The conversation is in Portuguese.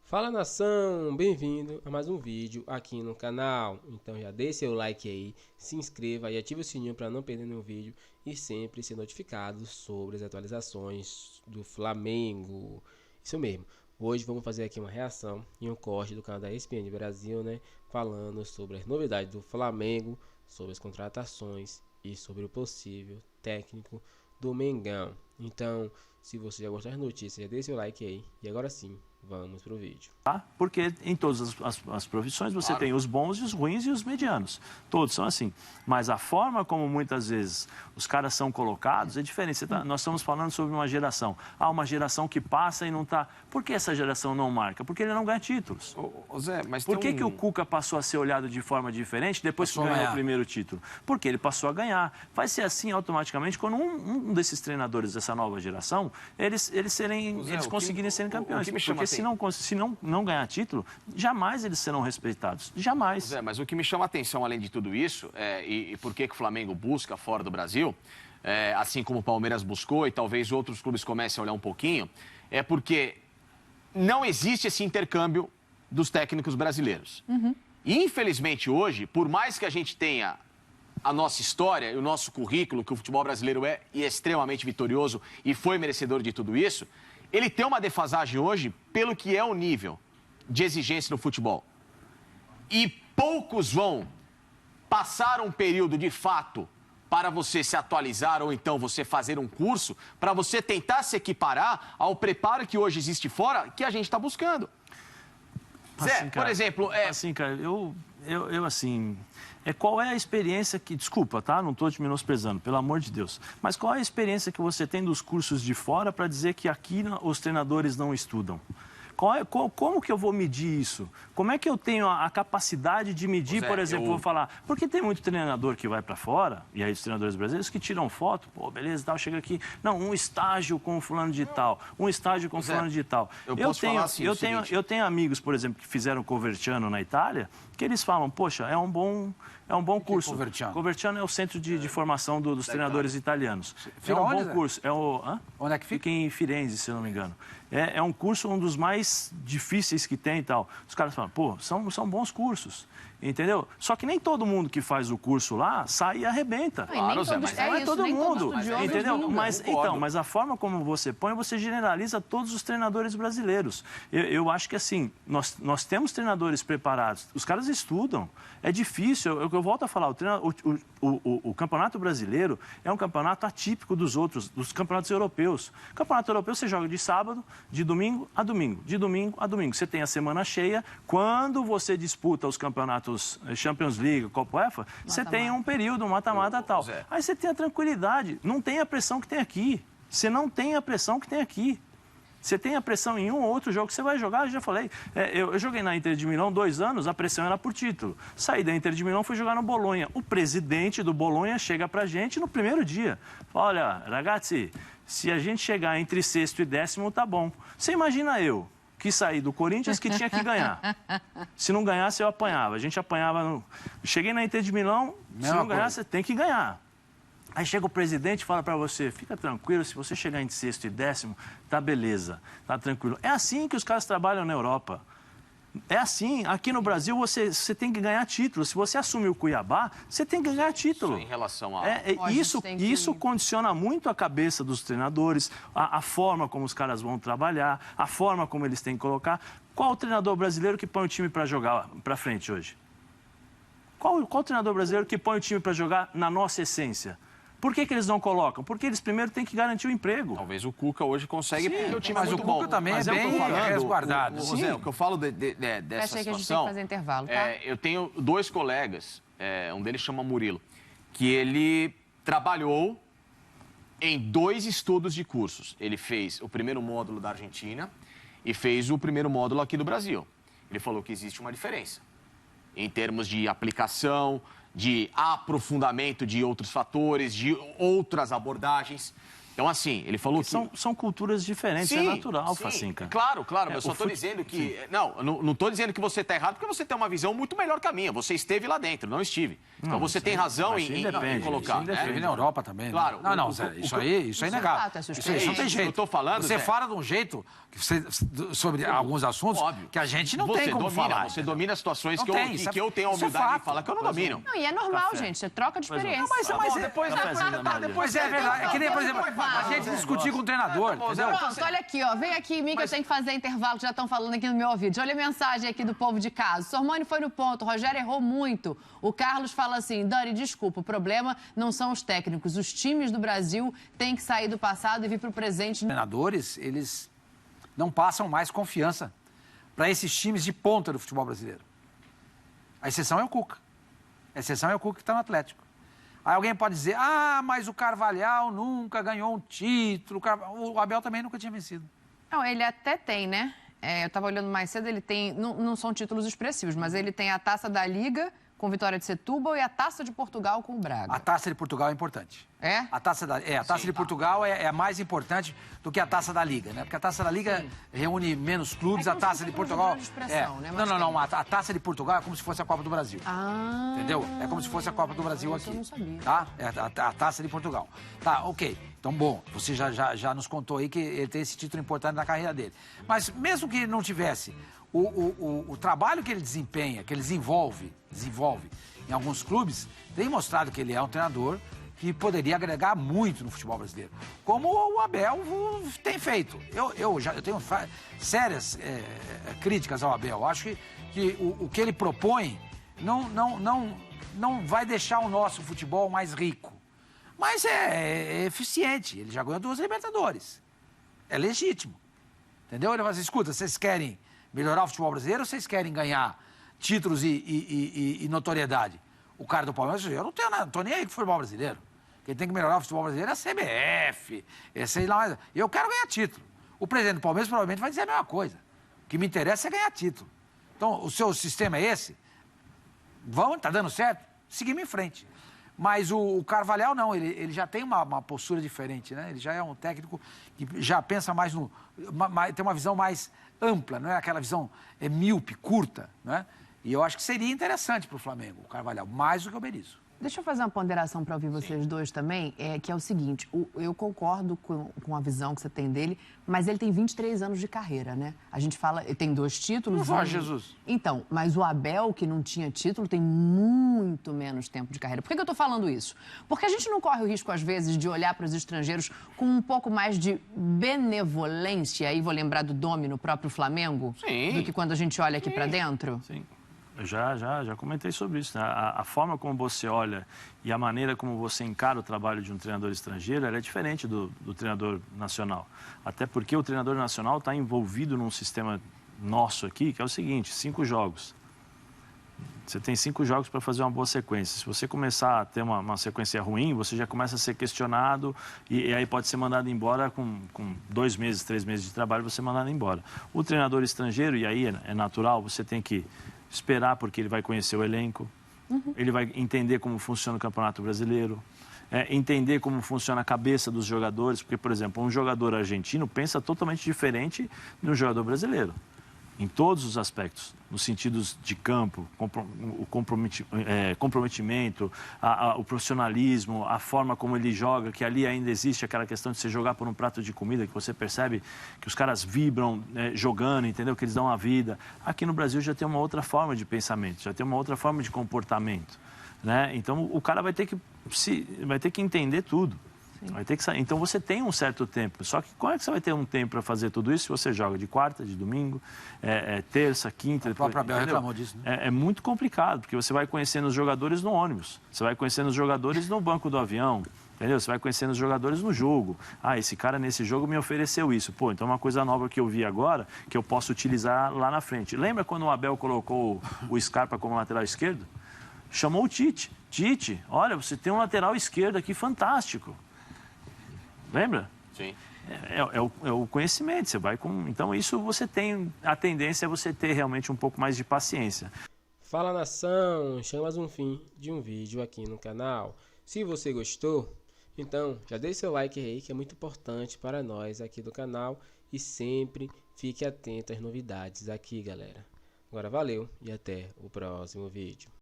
Fala nação, bem-vindo a mais um vídeo aqui no canal. Então já deixe seu like aí, se inscreva e ative o sininho para não perder nenhum vídeo e sempre ser notificado sobre as atualizações do Flamengo. Isso mesmo, hoje vamos fazer aqui uma reação e um corte do canal da ESPN Brasil, né? Falando sobre as novidades do Flamengo, sobre as contratações e sobre o possível técnico do Mengão. Então, se você já gostou das notícias, já deixe seu like aí. E agora sim, vamos pro vídeo. Porque em todas as profissões você tem os bons e os ruins e os medianos. Todos são assim. Mas a forma como muitas vezes os caras são colocados é diferente. Nós estamos falando sobre uma geração. Uma geração que passa e não está... Por que essa geração não marca? Porque ele não ganha títulos. Zé, mas Por que o Cuca passou a ser olhado de forma diferente depois que ganhou o primeiro título? Porque ele passou a ganhar. Vai ser assim automaticamente quando um desses treinadores dessa nova geração, eles conseguirem serem campeões. Porque se não ganhar título, jamais eles serão respeitados. Jamais. Zé, mas o que me chama a atenção, além de tudo isso, e por que o Flamengo busca fora do Brasil, assim como o Palmeiras buscou e talvez outros clubes comecem a olhar um pouquinho, é porque não existe esse intercâmbio dos técnicos brasileiros. E, infelizmente, hoje, por mais que a gente tenha a nossa história e o nosso currículo, que o futebol brasileiro é extremamente vitorioso e foi merecedor de tudo isso, ele tem uma defasagem hoje pelo que é o nível de exigência no futebol. E poucos vão passar um período de fato para você se atualizar ou então você fazer um curso para você tentar se equiparar ao preparo que hoje existe fora, que a gente está buscando. Zé, Assim, cara, por exemplo... Assim, cara, qual é a experiência que... Desculpa, tá? Não estou te menosprezando, pelo amor de Deus. Mas qual é a experiência que você tem dos cursos de fora para dizer que aqui os treinadores não estudam? Como que eu vou medir isso? Como é que eu tenho a capacidade de medir, por exemplo, vou falar... Porque tem muito treinador que vai para fora, e aí os treinadores brasileiros que tiram foto, pô, beleza, tal, chega aqui... Não, um estágio com fulano de tal, um estágio com fulano de tal. Eu tenho amigos, por exemplo, que fizeram Coverciano na Itália, que eles falam, poxa, é um bom curso. Coverciano é o centro de formação dos treinadores italianos. É um bom curso. Onde é que fica? Fica em Firenze, se eu não me engano. É um curso, um dos mais difíceis que tem e tal. Os caras falam, pô, são bons cursos, entendeu? Só que nem todo mundo que faz o curso lá sai e arrebenta. Claro, Zé, mas não é todo mundo, entendeu? Mas a forma como você põe, você generaliza todos os treinadores brasileiros. Eu acho que, assim, nós temos treinadores preparados. Os caras estudam. É difícil. Eu volto a falar, o Campeonato Brasileiro é um campeonato atípico dos campeonatos europeus. O Campeonato Europeu você joga de sábado, de domingo a domingo, de domingo a domingo. Você tem a semana cheia. Quando você disputa os campeonatos Champions League, Copa UEFA, você tem um período, um mata-mata tal. Aí você tem a tranquilidade. Não tem a pressão que tem aqui. Você não tem a pressão que tem aqui. Você tem a pressão em um ou outro jogo que você vai jogar, eu já falei. Eu joguei na Inter de Milão 2 anos, a pressão era por título. Saí da Inter de Milão, fui jogar no Bolonha. O presidente do Bolonha chega pra gente no primeiro dia. Fala, olha, ragazzi, se a gente chegar entre sexto e décimo, tá bom. Você imagina eu, que saí do Corinthians, que tinha que ganhar. Se não ganhasse, eu apanhava. A gente apanhava... Cheguei na Inter de Milão, se não ganhar, você tem que ganhar. Aí chega o presidente e fala para você, fica tranquilo, se você chegar em sexto e décimo, tá beleza, tá tranquilo. É assim que os caras trabalham na Europa. É assim, aqui no Brasil você tem que ganhar título. Se você assume o Cuiabá, você tem que ganhar título. Isso em relação a... Isso condiciona muito a cabeça dos treinadores, a forma como os caras vão trabalhar, a forma como eles têm que colocar. Qual o treinador brasileiro que põe o time para jogar para frente hoje? Qual treinador brasileiro que põe o time para jogar na nossa essência? Por que eles não colocam? Porque eles primeiro têm que garantir o emprego. Talvez o Cuca hoje consiga, porque o time mas é muito o Cuca bom. também é bem resguardado. Zé, o que eu falo dessa Eu achei que a gente tem que situação... fazer intervalo, tá? Eu tenho 2 colegas, um deles chama Murilo, que ele trabalhou em 2 estudos de cursos. Ele fez o primeiro módulo da Argentina e fez o primeiro módulo aqui do Brasil. Ele falou que existe uma diferença em termos de aplicação, de aprofundamento de outros fatores, de outras abordagens. Então, assim, ele falou que... São culturas diferentes, sim, é natural, sim, Facinca. Claro, mas eu só estou dizendo que... Não estou dizendo que você está errado, porque você tem uma visão muito melhor que a minha. Você esteve lá dentro, não estive. Então você tem razão em colocar. Esteve na Europa também. Claro. Né? Não, Zé, isso aí é negável. Isso não tem jeito. Eu estou falando, você fala de um jeito sobre alguns assuntos que a gente não tem como falar. Você domina situações que eu tenho a humildade de falar que eu não domino. Não, e é normal, gente. Você troca de experiência. Depois é verdade. É que nem, por exemplo, a gente discutir com o treinador, entendeu? Pronto, olha aqui, ó. Vem aqui em mim que eu tenho que fazer intervalo, que já estão falando aqui no meu ouvido. Olha a mensagem aqui do povo de casa. Sormani foi no ponto, o Rogério errou muito. O Carlos fala assim, Dani, desculpa, o problema não são os técnicos. Os times do Brasil têm que sair do passado e vir para o presente. Os treinadores, eles não passam mais confiança para esses times de ponta do futebol brasileiro. A exceção é o Cuca. A exceção é o Cuca que está no Atlético. Aí alguém pode dizer, mas o Carvalhal nunca ganhou um título, o Abel também nunca tinha vencido. Não, ele até tem, né? Eu estava olhando mais cedo, ele tem, não são títulos expressivos, mas ele tem a Taça da Liga com Vitória de Setúbal e a Taça de Portugal com o Braga. A Taça de Portugal é importante. É? A Taça de Portugal é mais importante do que a Taça da Liga, né? Porque a Taça da Liga reúne menos clubes, a Taça de Portugal... Né? Não, a Taça de Portugal é como se fosse a Copa do Brasil. Entendeu? É como se fosse a Copa do Brasil aqui. Eu não sabia. Tá? É a Taça de Portugal. Tá, ok. Então, bom, você já nos contou aí que ele tem esse título importante na carreira dele. Mas mesmo que ele não tivesse, o trabalho que ele desempenha, que ele desenvolve em alguns clubes, tem mostrado que ele é um treinador que poderia agregar muito no futebol brasileiro. Como o Abel tem feito. Eu tenho sérias críticas ao Abel. Acho que o que ele propõe não vai deixar o nosso futebol mais rico. Mas é eficiente. Ele já ganhou 2 Libertadores. É legítimo. Entendeu? Ele fala assim, escuta, vocês querem melhorar o futebol brasileiro ou vocês querem ganhar títulos e notoriedade? O cara do Palmeiras, eu não tenho nada, não tô nem aí com o futebol brasileiro. Quem tem que melhorar o futebol brasileiro é a CBF, sei lá. Eu quero ganhar título. O presidente do Palmeiras provavelmente vai dizer a mesma coisa. O que me interessa é ganhar título. Então, o seu sistema é esse? Tá dando certo? Seguimos em frente. Mas o Carvalhal não, ele já tem uma postura diferente, né? Ele já é um técnico que já pensa mais tem uma visão mais ampla, não é aquela visão míope, curta, né? E eu acho que seria interessante para o Flamengo, o Carvalhal, mais do que o Berizzo. Deixa eu fazer uma ponderação para ouvir vocês dois também, que é o seguinte, eu concordo com a visão que você tem dele, mas ele tem 23 anos de carreira, né? A gente fala, ele tem 2 títulos... Não faz, Jesus. Então, mas o Abel, que não tinha título, tem muito menos tempo de carreira. Por que eu estou falando isso? Porque a gente não corre o risco, às vezes, de olhar para os estrangeiros com um pouco mais de benevolência, aí vou lembrar do Domi no próprio Flamengo, do que quando a gente olha aqui para dentro? Sim. Eu já comentei sobre isso, né? A forma como você olha e a maneira como você encara o trabalho de um treinador estrangeiro, ela é diferente do treinador nacional. Até porque o treinador nacional está envolvido num sistema nosso aqui, que é o seguinte, 5 jogos. Você tem 5 jogos para fazer uma boa sequência. Se você começar a ter uma sequência ruim, você já começa a ser questionado e aí pode ser mandado embora com 2 meses, 3 meses de trabalho, você é mandado embora. O treinador estrangeiro, e aí é natural, você tem que esperar, porque ele vai conhecer o elenco, ele vai entender como funciona o Campeonato Brasileiro, entender como funciona a cabeça dos jogadores, porque, por exemplo, um jogador argentino pensa totalmente diferente de um jogador brasileiro, em todos os aspectos, nos sentidos de campo, o comprometimento, o profissionalismo, a forma como ele joga, que ali ainda existe aquela questão de você jogar por um prato de comida, que você percebe que os caras vibram jogando, entendeu? Que eles dão a vida. Aqui no Brasil já tem uma outra forma de pensamento, já tem uma outra forma de comportamento, né? Então o cara vai ter que entender tudo. Vai ter que sair. Então você tem um certo tempo. Só que como é que você vai ter um tempo para fazer tudo isso se você joga de quarta, de domingo, terça, quinta... O próprio Abel reclamou disso, né? É muito complicado, porque você vai conhecendo os jogadores no ônibus, você vai conhecendo os jogadores no banco do avião, entendeu? Você vai conhecendo os jogadores no jogo. Esse cara nesse jogo me ofereceu isso. Pô, então é uma coisa nova que eu vi agora, que eu posso utilizar lá na frente. Lembra quando o Abel colocou o Scarpa como lateral esquerdo? Chamou o Tite. Tite, olha, você tem um lateral esquerdo aqui fantástico. Lembra? Sim. É o conhecimento, você vai com... Então isso você tem, a tendência é você ter realmente um pouco mais de paciência. Fala, nação, chegamos um fim de um vídeo aqui no canal. Se você gostou, Então, já deixe seu like aí, que é muito importante para nós aqui do canal. E sempre fique atento às novidades aqui, galera. Agora valeu e até o próximo vídeo.